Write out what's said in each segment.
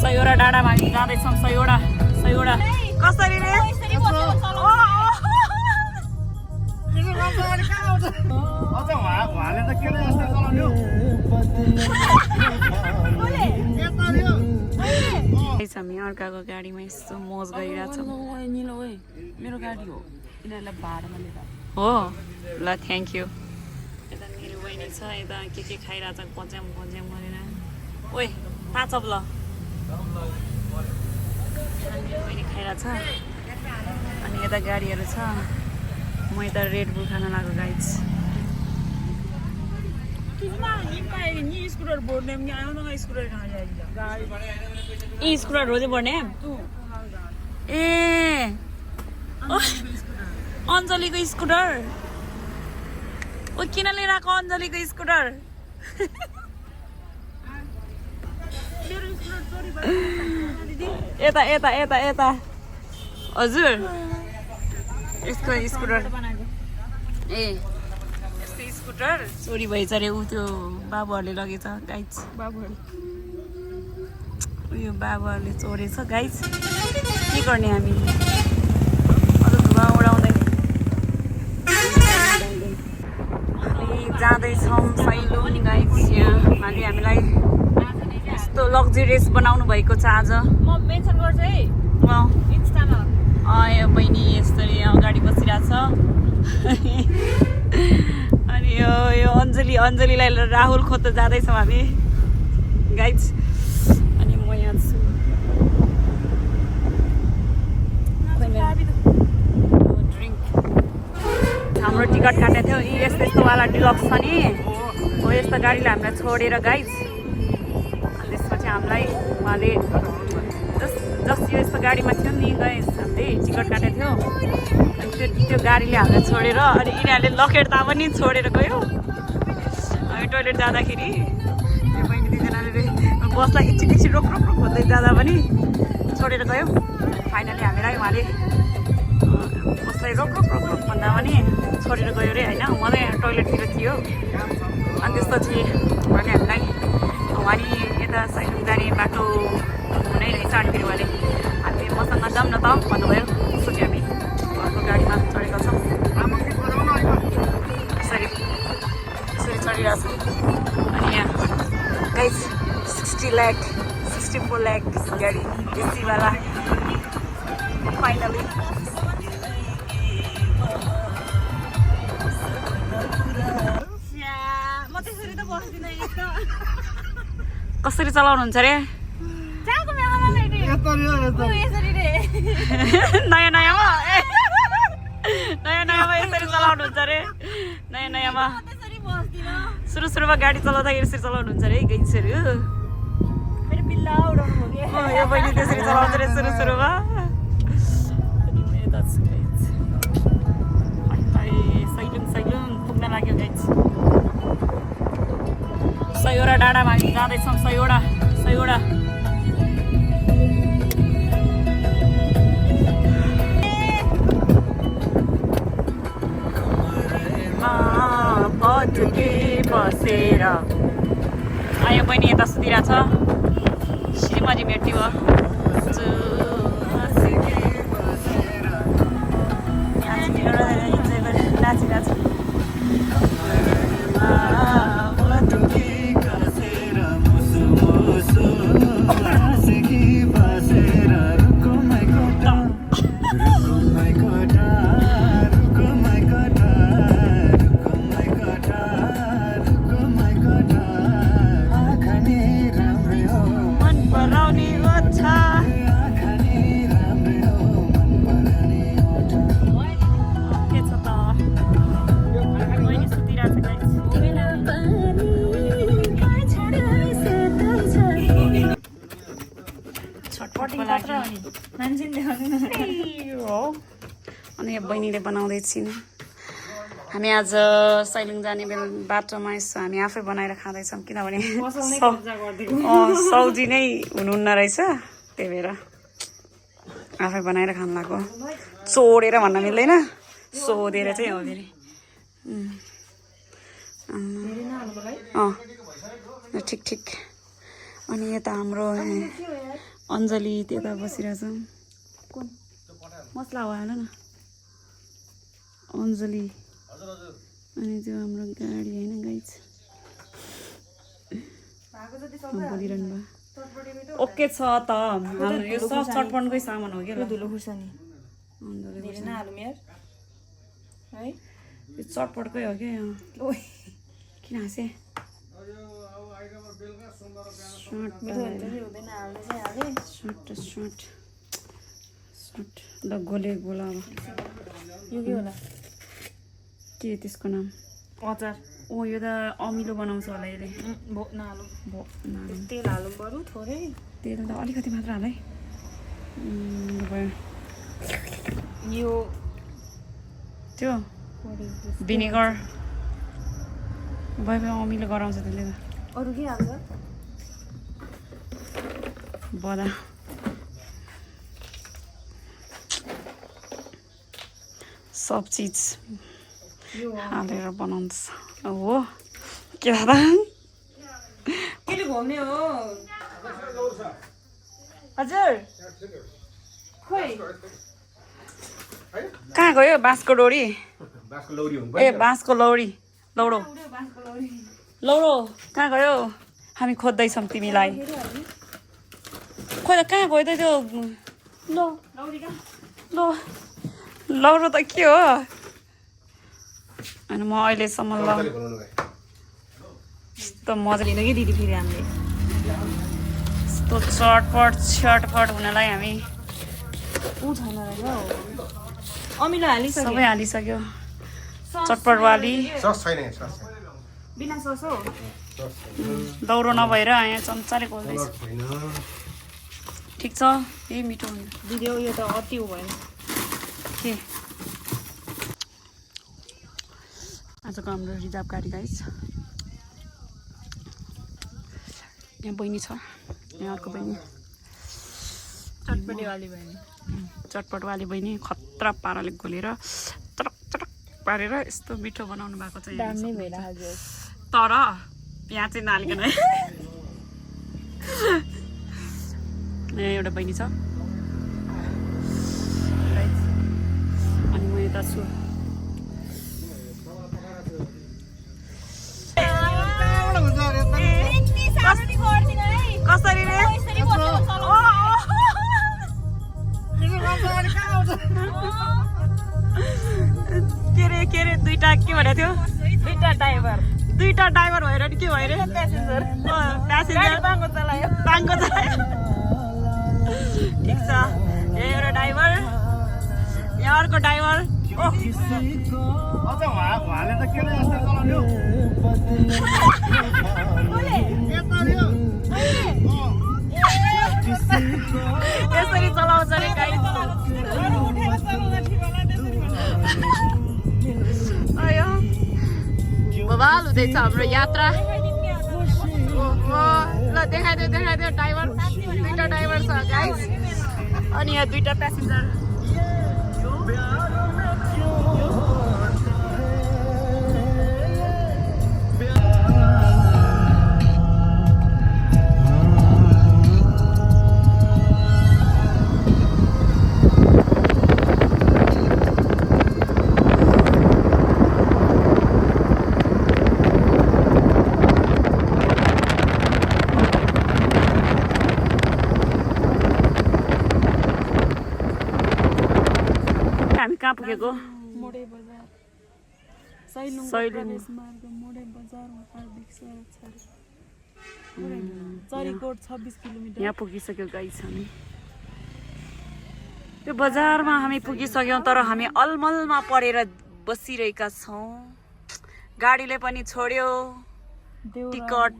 सयवटा डाँडामा हामी जाँदैछौँ। सयवटा कसरी रे? हामी अर्काको गाडीमा यस्तो मोज गरिरहेछौँ। मेरो गाडी हो, यिनीहरूलाई भाडामा लिएर हो। ल थ्याङ्क यू। यता मेरो बहिनी छ, यता के खाइरहेछ पच्याम गरेर। ओए ताचप ल, बहिनी खाइरहेछ। अनि यता गाडीहरू छ, म यता रेड बुल खान लाग्यो गाइज। स्कुटर हो बढ्ने ए अञ्जलीको स्कुटर। ओ किन लिएर आएको अञ्जलीको स्कुटर? यता यता यता यता हजुर यसको स्कुटर ए यस्तो स्कुटर चोरी भएछ अरे। ऊ त्यो बाबुहरूले लगेछ गाइज। उयो बाबुहरूले चोरेछ गाइज। के गर्ने हामी? अझ धुवा उडाउँदै हामी जाँदैछौँ सैलुङ गाइज। यहाँ उहाँले हामीलाई यस्तो लग्जरियस बनाउनु भएको छ आज। म मेन्सन गर्छु है इन्स्टामा। यो बहिनी यसरी अगाडि बसिरहेछ। अनि यो अञ्जलीलाई राहुल खोज्दा जाँदैछौँ हामी गाइज। अनि म यहाँ छु। ड्रिङ्क हाम्रो टिकट काट्ने थियो। यस्तो यस्तोवाला डिलक्स छ नि, हो यस्तो गाडीले हामीलाई छोडेर गाइज। त्यसपछि हामीलाई उहाँले जस्ट यो यस्तो गाडीमा थियो नि गाइज, हामीले टिकट काटेको थियो। अनि त्यो गाडीले हामीलाई छोडेर अनि यिनीहरूले लखेड्दा पनि छोडेर गयो। हामी टोइलेट जाँदाखेरि त्यो बहिनी दुईजनाले बसलाई एकछिन रोक खोज्दै जाँदा पनि छोडेर गयो। फाइनली हामीलाई उहाँले बसलाई रोक भन्दा पनि छोडेर गयो अरे होइन। म चाहिँ टोइलेटतिर थियो। अनि त्यसपछि उहाँले हामीलाई यता सैलुङ जाने बाटो हुनै रहेछ। अनि फेरि उहाँले हामी मसँग जाऊँ न त भन्नुभयो। त्यसपछि हामी अर्को गाडीमा चढेका छौँ। यसरी चढिरहेको छौँ। अनि यहाँ गाइज 64 लाख गाडी एसीवाला फाइनली। कसरी चलाउनुहुन्छ अरे? नयाँ नयाँमा यसरी चलाउनुहुन्छ अरे? नयाँमा सुरुमा गाडी चलाउँदाखेरि यसरी चलाउनुहुन्छ अरे गाइजहरू। यो बहिनी त्यसरी चलाउँछ अरे सुरुमा। सैलुङ पुग्न लाग्यो गाइज। सयवटा डाँडामा हामी जाँदैछौँ। सयवटा बसेर आयो बहिनी यता सुतिरहेछ। श्रीमती भेट्टी भयो। नाचिरहेछ। अनि बहिनीले बनाउँदैछिन्। हामी आज सैलुङ जाने बेला बाटोमा यसो हामी आफै बनाएर खाँदैछौँ। किनभने सब्जी नै हुनुहुन्न रहेछ, त्यही भएर आफै बनाएर खानु लाग्यो। चोडेर भन्न मिल्दैन, सोधेर चाहिँ हो फेरि। ठिक अनि यता हाम्रो अञ्जली त्यता बसिरहेछ मसला हो हाल न अञ्जली अनि त्यो हाम्रो गाडी होइन गाइज बोलिरहनु भयो ओके छ त यो सब चटपटकै सामान हो क्या धुलो खुर्सानी है यो चटपटकै हो क्या किन हाँसे ल गोले गोला अब यो के होला के त्यसको नाम अचार ओ यो त अमिलो बनाउँछ होला यसले नहालौँ तेल हालौँ बरु थोरै तेल त अलिकति मात्र हाल है यो त्यो भिनेगर भयो भयो अमिलो गराउँछ त्यसले त अरू के हाल्छ बदा सब चिज हालेर बनाउँछ हो के दादा केले घुम्ने हो हजुर खोइ कहाँ गयो बाँसको डोरी ए बाँसको लौरी लौरो लौरो कहाँ गयो हामी खोज्दैछौँ तिमीलाई खोइ त कहाँ गयो त त्यो लो लौरो त के हो अनि म अहिलेसम्म यस्तो मजा लिनु कि दिदी फेरि हामीले यस्तो चटपट हुनलाई हामी ऊ छैन रहेछ हौ अमिलो हालिसक्यो सबै हालिसक्यो चटपट वाली बिना सस हो लौरो नभएर यहाँ चम्चाले खोल्दैछ ठिक छ यही मिठो हुन्छ दिदी हो यो त अति हो भएन के आजको हाम्रो रिजर्भ गाडी गाइस यहाँ बहिनी छ यहाँ अर्को बहिनी चटपटेवाली बहिनी चटपटवाली बहिनी खतरा पाराले घोलेर चटक चटक पारेर यस्तो मिठो बनाउनु भएको छ तर प्याज चाहिँ नहालिकन है यहाँ एउटा बहिनी छ अनि म यता छु कसरी रे के रे दुईटा के भनेको थियो दुईटा ड्राइभर भएर नि के भयो रे प्यासेन्जर बाङ्गो चलायो ठिक छ यहाँ एउटा ड्राइभर यहाँ अर्को ड्राइभर यसरी चलाउँछ रे गाडी बवाल हुँदैछ हाम्रो यात्रा ल देखाइदियो ड्राइभर दुईटा ड्राइभर छ गाइस अनि यहाँ दुईटा प्यासेन्जर कहाँ पुगेको मोडे बजार सैलुङ प्रदेश मार्ग मोडे बजार चरीकोट 26 किलोमिटर यहाँ पुगिसक्यो गाइस हामी त्यो बजारमा हामी पुगिसक्यौँ तर हामी अलमलमा परेर बसिरहेका छौँ गाडीले पनि छोड्यो टिकट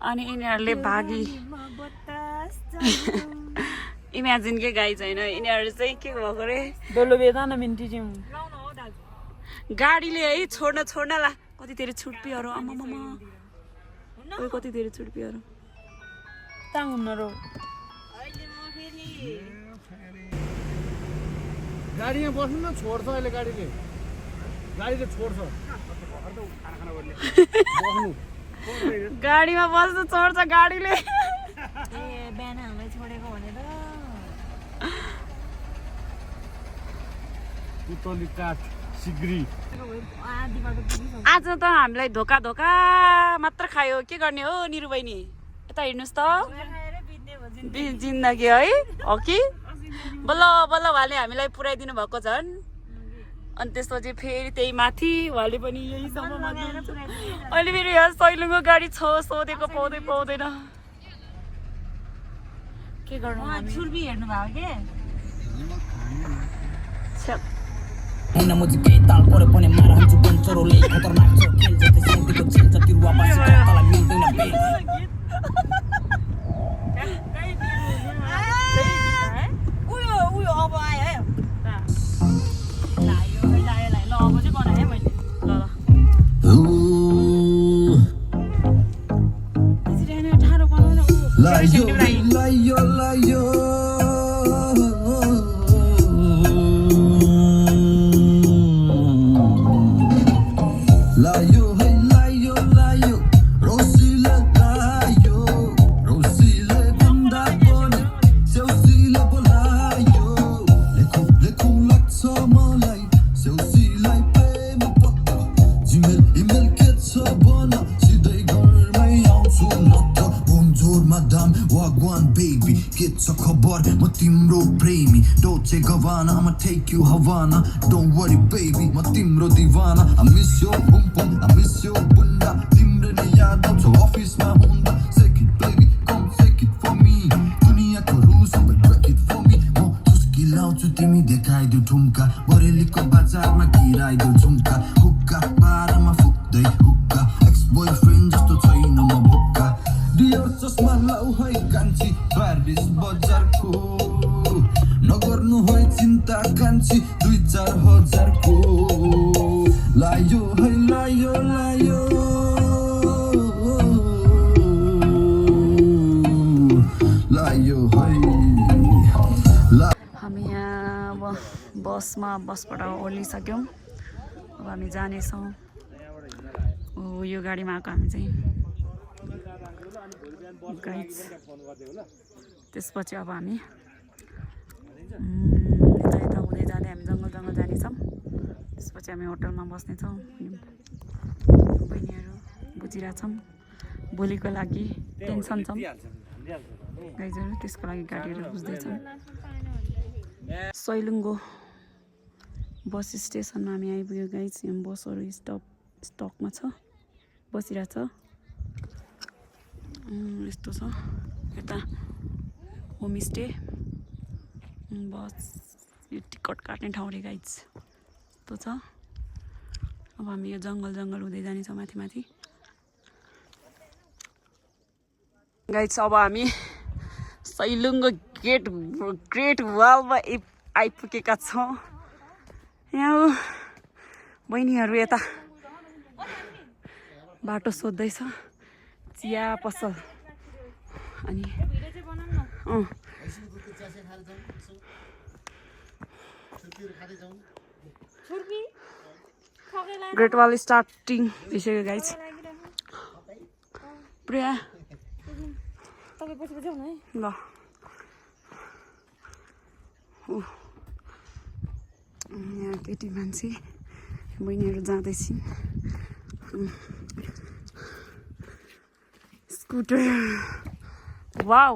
अनि यिनीहरूले भागी इमेजिन के गाई छैन यिनीहरू चाहिँ के भएको रे डोलो बेदान मिन्टी जिम गाडीले है छोड्न ला कति धेरै छुटपिहरू आमामामा ओइ कति धेरै छुटपिहरू ताङ हुन रो गाडीमा बस्नु न छोड्छ अहिले गाडीले छोड्छ बस्नु गाडीमा बस्नु छोड्छ गाडीले बिहान हामीलाई छोडेको भनेर पुतली काठ सिग्री आधी बाटो पुगिसक्यो आज त हामीलाई धोका धोका मात्र खायो के गर्ने हो निरु बहिनी यता हेर्नुहोस् त खाएरै बित्ने भन्छ जिन्दगी है हो कि बल्ल बल्ल उहाँले हामीलाई पुऱ्याइदिनु भएको झन् अनि त्यसपछि फेरि त्यही माथि उहाँले पनि यहीसम्म अहिले फेरि यहाँ सैलुङको गाडी छ सोधेको पाउँदैन के गर्नु छुर्पी हेर्नु भएको के Una musica e tal, ore pone mara hanchu panchoro le khatarnak cho khel jate senti ko chilcha tirwa basi ka tala milde na be उयो अब आयो है लायो ल अब चाहिँ बनाएँ मैले ल त्यसरी हैन ठाडो बनाउन layo I'ma take you Havana. Don't worry, baby, my timro divana. I miss your pum pum, I miss your bunda. Timre ne yaad aao, so office mein hunda. Take it, baby, come take it for me. Duniya ko rules, but break it for me. Oh, tuski lao chu timi dekhai do thumka. Boreli ko bazaar ma girai do jhumka. Hookah, bara ma fukdai hookah. Ex-boyfriend just to chaina ma bhukka. Dear chasma lau hai kanchi, Paris bazar ko. नगर्नु होइ चिन्ता कान्छी 2-4 को लायो है लायो है हामी यहाँ अब बसबाट ओर्लिसक्यौँ अब हामी जानेछौँ यो गाडीमा आएको हामी चाहिँ गाइड्स त्यसपछि अब हामी यता हुँदै जाँदै हामी जङ्गल जानेछौँ त्यसपछि हामी होटलमा बस्नेछौँ बहिनीहरू बुझिरहेछौँ भोलिको लागि टेन्सन छौँ गाइजहरू त्यसको लागि गाडीहरू बुझ्दैछौँ सैलुङको बस स्टेसनमा हामी आइपुग्यो गाइज यहाँ बसहरू स्टकमा छ बसिरहेछ यस्तो छ यता होमस्टे बस यो टिकट काट्ने ठाउँ रे गाइज यस्तो छ अब हामी यो जङ्गल हुँदै जानेछौँ माथि गाइज अब हामी सैलुङको ग्रेट वालमा आइपुगेका छौँ यहाँ बहिनीहरू यता बाटो सोध्दैछ चिया पसल अनि ग्रेट वाल स्टार्टिङ भइसक्यो गाइज प्रिया तपाईँ पछि आउनु है ल यहाँ केटी मान्छे बहिनीहरू जाँदैछन् स्कुटर वाउ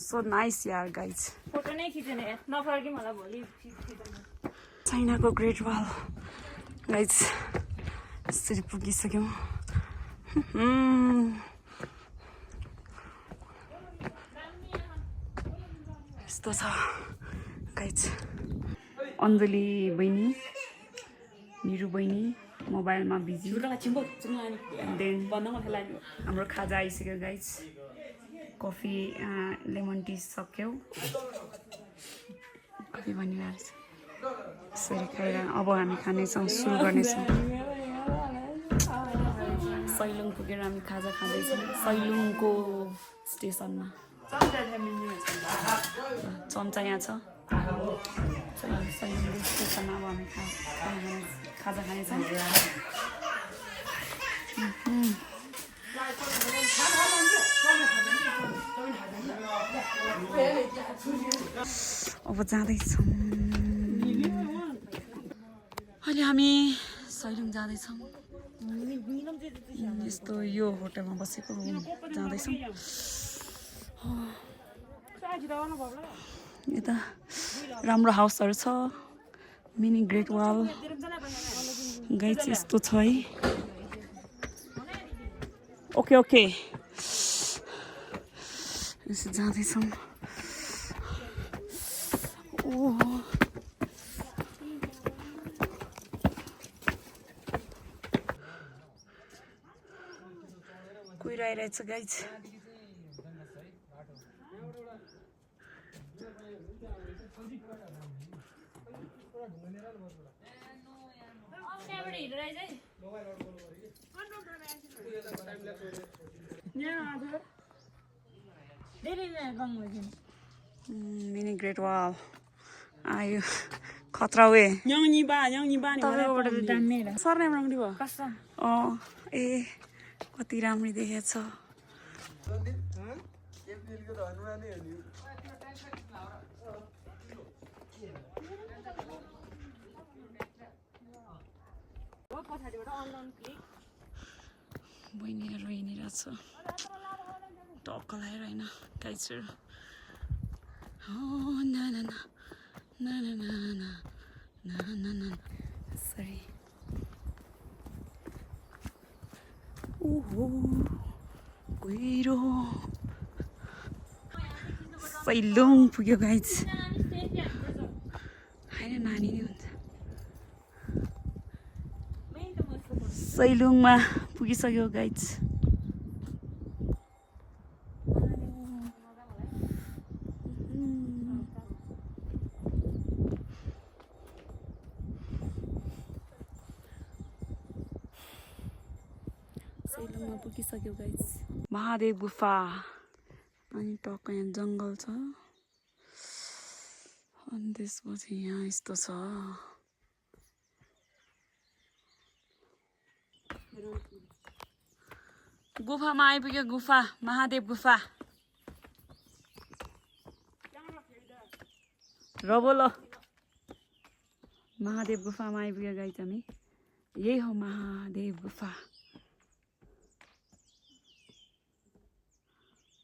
सो नाइस यार गाइज फोटो नै खिचेन नफर्के मलाई भोलि चाइनाको ग्रेट वाल गाइज यसरी पुगिसक्यौँ यस्तो छ गाइज अञ्जली बहिनी निरु बहिनी मोबाइलमा बिजी देन हाम्रो खाजा आइसक्यो गाइज कफी लेमन टी सक्यौ कफी बनिरहेको छ यसरी खाएर अब हामी खानेछौँ सुरु गर्नेछौँ सैलुङ पुगेर हामी खाजा खाँदैछौँ सैलुङको स्टेसनमा चम्चा यहाँ छ सैलुङको स्टेसनमा अब हामी खाजा खानेछौँ अब जाँदैछौँ अहिले हामी सैलुङ जाँदैछौँ यस्तो यो होटलमा बसेको जाँदैछौँ यता राम्रो हाउसहरू छ मिनी ग्रेट वाल गाइस यस्तो छ है ओके ओके यसो जाँदैछौँ कुहिरहेछ गाइस मिनी ग्रेट वाल आयो खतरा वे सर्ने राम्री भयो ए कति राम्री देखेछ बहिनीहरू हिँडिरहेको छ टक्क लगाएर होइन गाइसहरू सरी ओहो गहिरो सैलुङ पुग्यो गाइस होइन नानी नै हुन्छ सैलुङमा पुगिसक्यो गाइस सैलुङमा पुगिसक्यो गाइस महादेव गुफा अनि टक्क यहाँ जङ्गल छ अनि त्यसपछि यहाँ यस्तो छ गुफामा आइपुग्यो गुफा महादेव गुफा र बोलो महादेव गुफामा आइपुग्यो गाइस हामी यही हो महादेव गुफा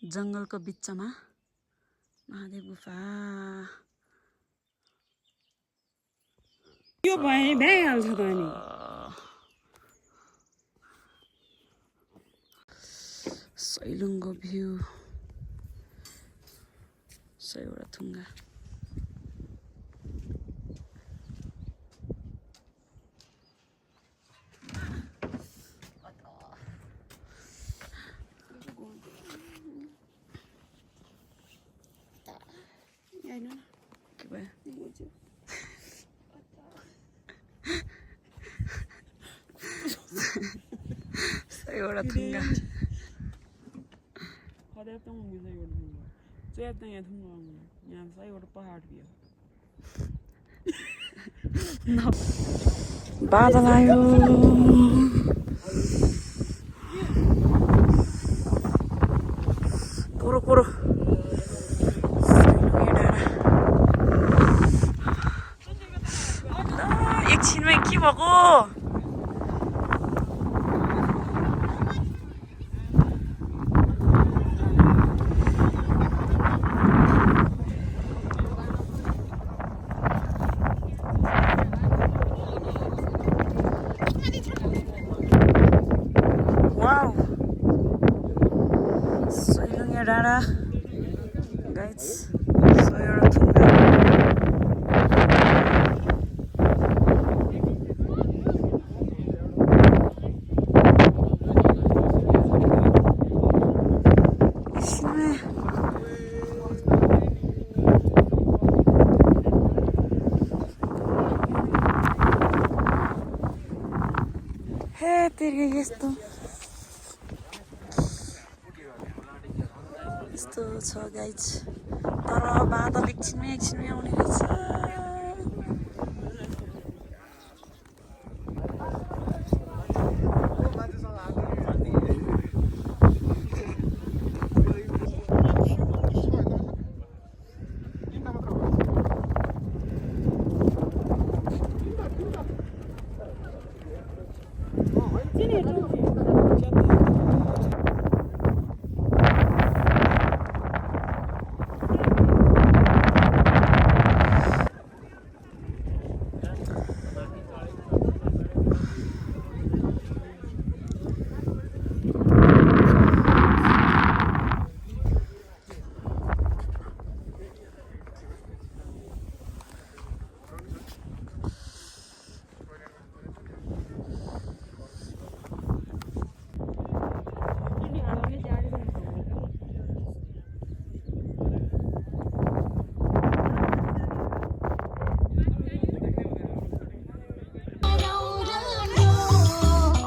जङ्गलको बिचमा महादेव गुफा यो भइहाल्छ त अनि सैलुङको भ्यू सयवटा थुङ्गा सयवटा थुङ्गा यहाँ सयवटा पहाड भी बादल आयो कोरो कोरो एकछिनमै के भएको डाँडा गाइस सयवटा थुङ्गा हे तेरी यस्तो यस्तो छ गाइस तर बादल एकछिनमै आउने रहेछ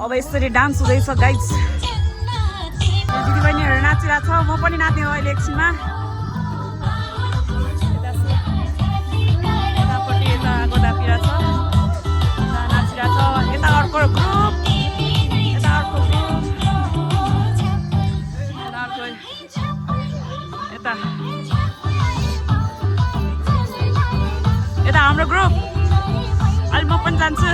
अब यसरी डान्स हुँदैछ गाइज दिदीबहिनीहरू नाचिरहेको छ म पनि नाच्ने हो अहिले एकछिनमा यतापट्टि यता गोदातिर छ नाचिरहेको छ यता अर्को ग्रुप यता अर्को ग्रुप यता अर्को यता यता हाम्रो ग्रुप अहिले म पनि जान्छु